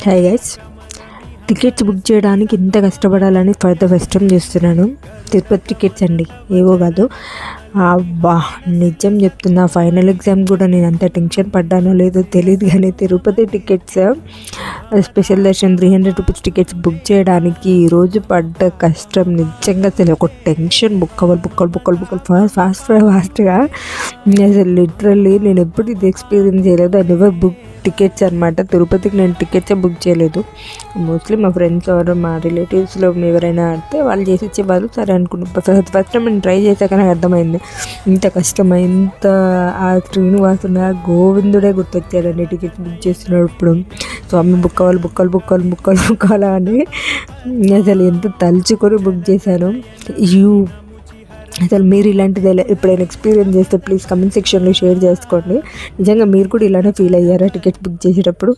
Hi guys, tickets book చేయడానికి ఇంత కష్టపడాలని for the first time చూస్తున్నాను. తిరుపతి టికెట్స్ అండి, ఏవో కాదు. అబ్బా, నిజం చెప్తున్నా, ఫైనల్ ఎగ్జామ్ కూడా నేను అంత టెన్షన్ పడ్డానో లేదో తెలియదు, కానీ Tirupati tickets special Darshan 300 rupees tickets book చేయడానికి ఈరోజు పడ్డ కష్టం నిజంగా తెలియదు. ఒక టెన్షన్, బుక్కలు ఫాస్ట్గా. అసలు లిటరల్లీ నేను ఎప్పుడు ఇది ఎక్స్పీరియన్స్ చేయలేదు. ఐ నెవర్ బుక్ టికెట్స్ అనమాట. తిరుపతికి నేను టికెట్సే బుక్ చేయలేదు. మోస్ట్లీ మా ఫ్రెండ్స్ ఎవరు, మా రిలేటివ్స్లో ఎవరైనా ఆడితే వాళ్ళు చేసి ఇచ్చేవాళ్ళు. సరే అనుకున్నాను. ఫస్ట్ టైం నేను ట్రై చేశాక నాకు అర్థమైంది ఇంత కష్టమై, ఇంత ఆ శ్రీనివాసుని గోవిందుడే గుర్తొచ్చాడండి టికెట్స్ బుక్ చేస్తున్నప్పుడు. స్వామి బుక్కలు అని అసలు ఎంత తలుచుకొని బుక్ చేశాను. అసలు మీరు ఇలాంటిది ఎప్పుడైనా ఎక్స్పీరియన్స్ చేస్తే ప్లీజ్ కమెంట్ సెక్షన్లో షేర్ చేసుకోండి. నిజంగా మీరు కూడా ఇలానే ఫీల్ అయ్యారా టికెట్స్ బుక్ చేసేటప్పుడు?